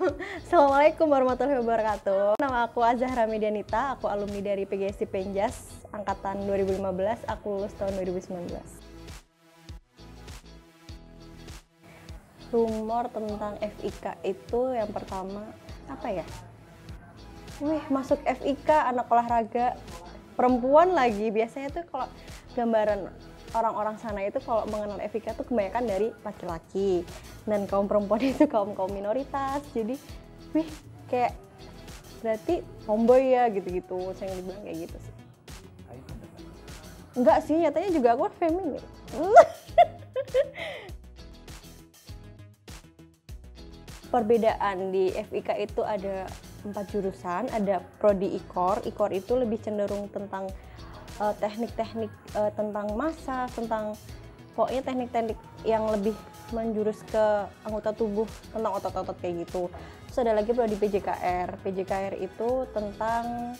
Assalamualaikum warahmatullahi wabarakatuh. Nama aku Azahra Medianita, aku alumni dari PGSD Penjas angkatan 2015, aku lulus tahun 2019. Rumor tentang FIK itu yang pertama, apa ya? Masuk FIK anak olahraga, perempuan lagi. Biasanya tuh kalau gambaran orang-orang sana itu kalau mengenal FIK tuh kebanyakan dari laki-laki. Dan kaum perempuan itu kaum minoritas. Jadi, kayak berarti tomboy ya gitu-gitu. Saya dibilang kayak gitu sih. Enggak sih, nyatanya juga aku feminim. Perbedaan di FIK itu ada 4 jurusan, ada prodi IKOR. IKOR itu lebih cenderung tentang teknik-teknik tentang massage, tentang pokoknya teknik-teknik yang lebih menjurus ke anggota tubuh, tentang otot-otot kayak gitu. Terus ada lagi prodi PJKR. PJKR itu tentang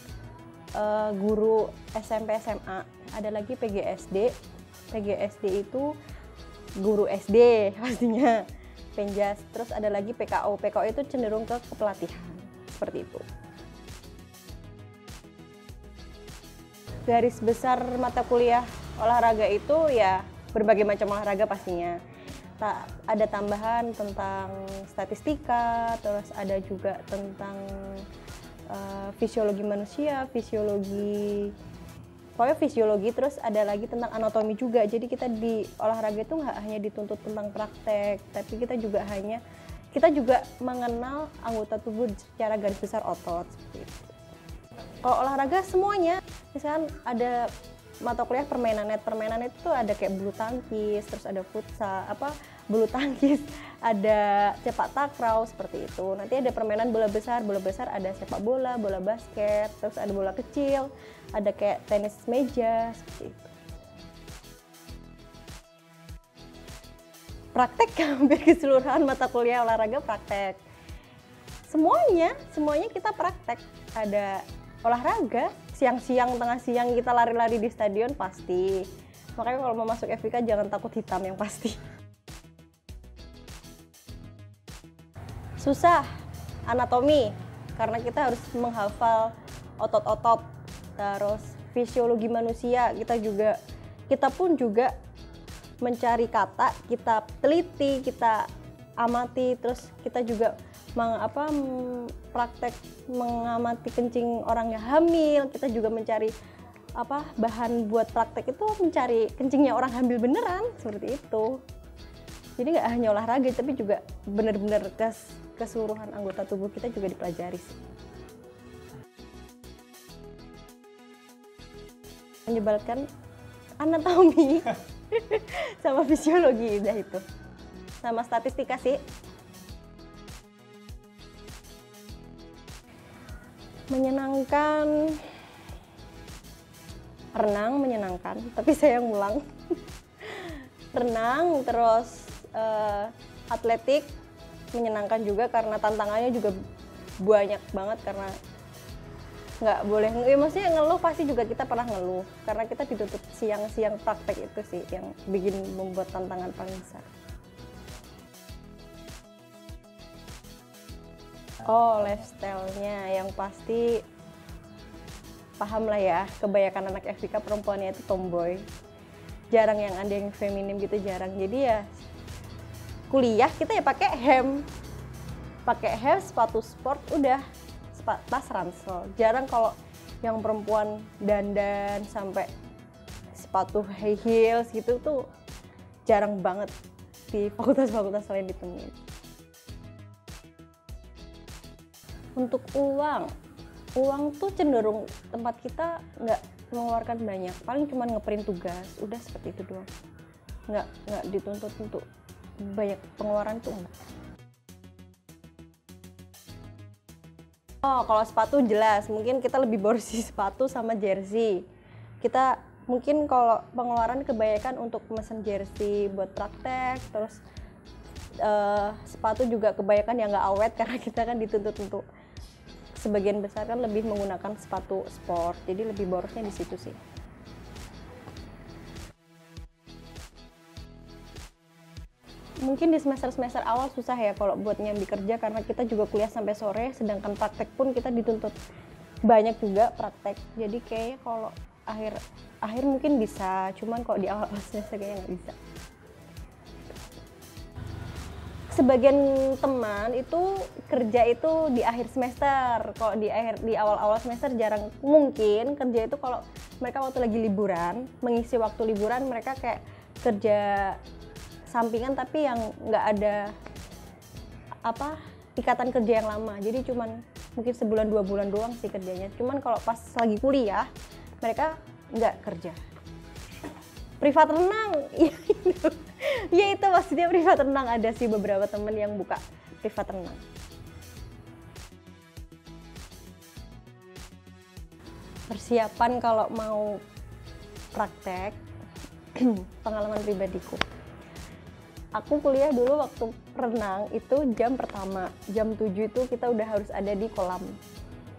guru SMP SMA. Ada lagi PGSD. PGSD itu guru SD pastinya. Penjas. Terus ada lagi PKO. PKO itu cenderung ke kepelatihan. Seperti itu. Garis besar mata kuliah olahraga itu ya berbagai macam olahraga pastinya. Ada tambahan tentang statistika, terus ada juga tentang fisiologi manusia, pokoknya fisiologi, terus ada lagi tentang anatomi juga. Jadi kita di olahraga itu nggak hanya dituntut tentang praktek, tapi kita juga mengenal anggota tubuh secara garis besar otot seperti itu. Kalau olahraga semuanya, misalkan ada mata kuliah permainan net. Permainan itu ada kayak bulu tangkis, terus ada futsal, bulu tangkis, ada sepak takraw seperti itu. Nanti ada permainan bola besar ada sepak bola, bola basket, terus ada bola kecil, ada kayak tenis meja seperti itu. Praktek hampir keseluruhan mata kuliah olahraga praktek. Semuanya kita praktek. Ada olahraga, siang-siang, tengah siang kita lari-lari di stadion pasti. Makanya kalau mau masuk FIK jangan takut hitam yang pasti. Susah, anatomi, karena kita harus menghafal otot-otot, terus fisiologi manusia, kita pun juga mencari kata, kita teliti, kita amati, terus kita juga praktek mengamati kencing orang yang hamil. Kita juga mencari bahan buat praktek itu, mencari kencingnya orang hamil beneran seperti itu. Jadi nggak hanya olahraga, tapi juga benar-benar keseluruhan anggota tubuh kita juga dipelajari sih. Menyebalkan anatomi sama fisiologi, udah itu, sama statistika sih. Menyenangkan, renang menyenangkan, tapi saya ngulang. Renang, terus atletik menyenangkan juga karena tantangannya juga banyak banget, karena nggak boleh, maksudnya ngeluh pasti juga kita pernah ngeluh, karena kita dituntut siang-siang praktek itu sih yang bikin membuat tantangan paling besar. Lifestyle-nya yang pasti paham lah ya, kebanyakan anak FIK perempuannya itu tomboy. Jarang yang ada yang feminim gitu, jarang. Jadi ya kuliah kita ya pakai hem, sepatu sport, udah tas ransel. Jarang kalau yang perempuan dandan sampai sepatu high heels gitu tuh jarang banget di fakultas-fakultas lain ditemuin. Untuk uang tuh cenderung tempat kita nggak mengeluarkan banyak, paling cuma ngeprint tugas, udah seperti itu doang. Nggak dituntut untuk banyak pengeluaran tuh enggak. Kalau sepatu jelas, mungkin kita lebih boros di sepatu sama jersey. Kita mungkin kalau pengeluaran kebanyakan untuk pemesan jersey buat praktek, terus sepatu juga kebanyakan yang nggak awet karena kita kan dituntut untuk sebagian besar kan lebih menggunakan sepatu sport, jadi lebih borosnya di situ sih. mungkin di semester-semester awal susah ya kalau buat nyambi kerja karena kita juga kuliah sampai sore, sedangkan praktek pun kita dituntut banyak juga praktek. Jadi kayaknya kalau akhir mungkin bisa, cuman kalau di awal semester kayaknya nggak bisa. Sebagian teman itu kerja itu di akhir semester. Kalau di awal-awal semester jarang mungkin kerja itu kalau mereka waktu lagi liburan, mengisi waktu liburan mereka kayak kerja sampingan tapi yang nggak ada ikatan kerja yang lama. Jadi cuman mungkin sebulan 2 bulan doang sih kerjanya. Cuman kalau pas lagi kuliah mereka nggak kerja. Privat renang, ya itu maksudnya privat renang. Ada sih beberapa temen yang buka privat renang. Persiapan kalau mau praktek, pengalaman pribadiku. Aku kuliah dulu waktu renang itu jam pertama, jam 7 itu kita udah harus ada di kolam.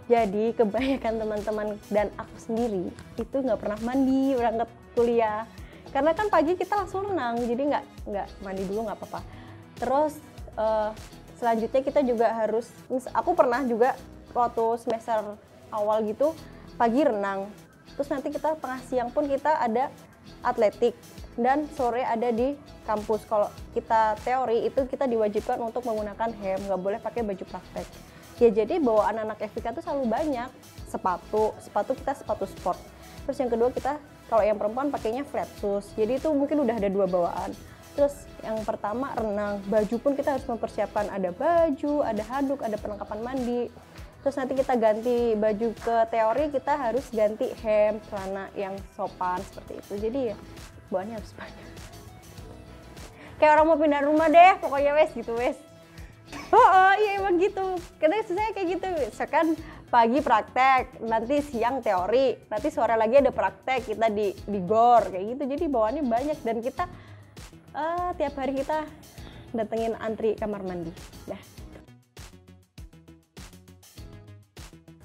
Jadi kebanyakan teman-teman dan aku sendiri itu nggak pernah mandi berangkat kuliah. Karena kan pagi kita langsung renang, jadi nggak mandi dulu nggak apa-apa. Terus selanjutnya kita juga harus, aku pernah juga waktu semester awal gitu pagi renang. Terus nanti kita tengah siang pun kita ada atletik dan sore ada di kampus. Kalau kita teori itu kita diwajibkan untuk menggunakan helm, nggak boleh pakai baju praktek. Ya jadi bawaan anak FIK itu selalu banyak, sepatu kita sepatu sport. Terus yang kedua kita kalau yang perempuan pakainya flat shoes, jadi itu mungkin udah ada 2 bawaan. Terus yang pertama renang, baju pun kita harus mempersiapkan, ada baju, ada handuk, ada perlengkapan mandi. Terus nanti kita ganti baju ke teori, kita harus ganti hem, celana yang sopan seperti itu. Jadi ya bawaannya harus banyak. Kayak orang mau pindah rumah deh, pokoknya wes gitu wes. Oh iya emang gitu. Kadang susahnya kayak gitu. Misalkan pagi praktek, nanti siang teori, nanti sore lagi ada praktek, kita di GOR kayak gitu. Jadi bawaannya banyak dan kita tiap hari kita datengin antri kamar mandi. Dah.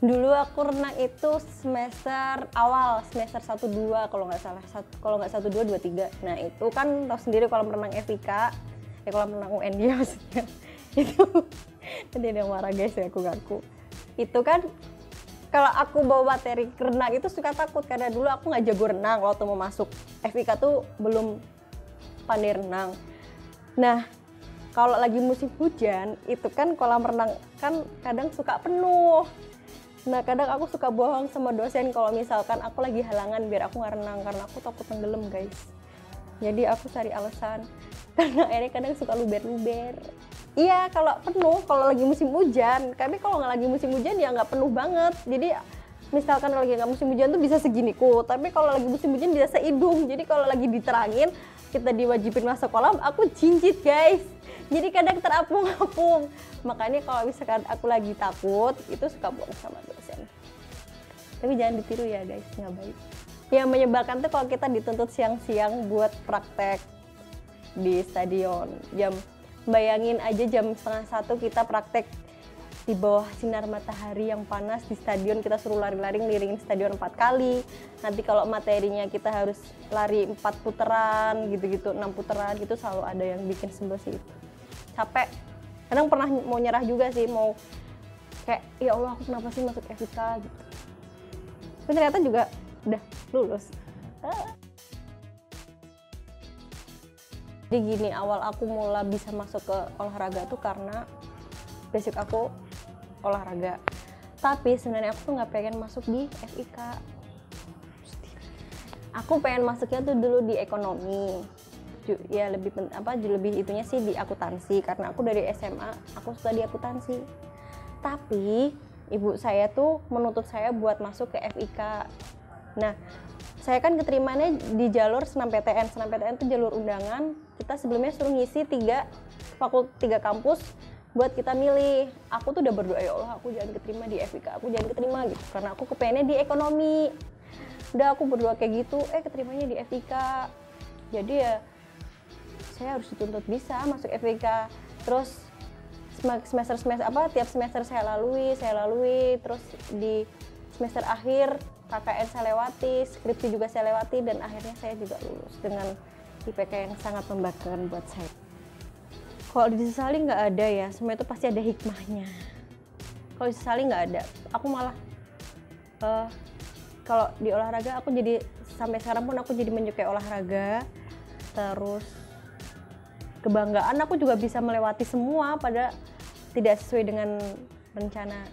Dulu aku renang itu semester awal, semester 1-2 kalau nggak salah. Kalau nggak 1-2, 2-3. Nah itu kan tahu sendiri kolam renang FIK, kolam renang UND maksudnya. Itu nanti ada yang marah guys ya aku ngaku. Itu kan kalau aku bawa materi renang itu suka takut karena dulu aku nggak jago renang waktu mau masuk FIK tuh belum pandai renang. Nah kalau lagi musim hujan itu kan kolam renang kan kadang suka penuh. Nah kadang aku suka bohong sama dosen kalau misalkan aku lagi halangan biar aku nggak renang karena aku takut tenggelam guys. Jadi aku cari alasan karena airnya kadang suka luber-luber. Iya kalau penuh, kalau lagi musim hujan. Tapi kalau nggak lagi musim hujan ya nggak penuh banget. Jadi misalkan lagi nggak musim hujan tuh bisa seginiku. Tapi kalau lagi musim hujan bisa seidung. Jadi kalau lagi diterangin, kita diwajibin masuk kolam, aku jinjit guys. Jadi kadang terapung-apung. Makanya kalau misalkan aku lagi takut, itu suka bohong sama dosen. Tapi jangan ditiru ya guys, nggak baik. Yang menyebalkan tuh kalau kita dituntut siang-siang buat praktek di stadion. Bayangin aja jam 12:30 kita praktek di bawah sinar matahari yang panas di stadion, kita suruh lari-lari ngelilingin stadion 4 kali. Nanti kalau materinya kita harus lari 4 putaran gitu-gitu, 6 putaran gitu, selalu ada yang bikin sebel sih itu. Capek. Kadang pernah mau nyerah juga sih, mau kayak ya Allah aku kenapa sih masuk FIK gitu. Tapi ternyata juga udah lulus. Jadi gini, awal aku mulai bisa masuk ke olahraga tuh karena basic aku olahraga. Tapi sebenarnya aku tuh nggak pengen masuk di FIK. Aku pengen masuknya tuh dulu di ekonomi. Ya lebih itunya sih di akuntansi karena aku dari SMA aku suka di akuntansi. Tapi ibu saya tuh menuntut saya buat masuk ke FIK. Nah, saya kan keterimanya di jalur Senam PTN. Senam PTN itu jalur undangan. Kita sebelumnya suruh ngisi 3 kampus buat kita milih. Aku tuh udah berdoa, ya Allah aku jangan keterima di FIK, aku jangan keterima gitu. Karena aku kepengennya di ekonomi. Udah aku berdoa kayak gitu, keterimanya di FIK. Jadi ya saya harus dituntut bisa masuk FIK. Terus tiap semester saya lalui. Terus di semester akhir KKN saya lewati, skripsi juga saya lewati, dan akhirnya saya juga lulus dengan IPK yang sangat membanggakan buat saya. Kalau disesali nggak ada ya, semua itu pasti ada hikmahnya. Kalau disesali nggak ada, aku malah kalau di olahraga aku jadi sampai sekarang pun aku jadi menyukai olahraga. Terus kebanggaan aku juga bisa melewati semua pada tidak sesuai dengan rencana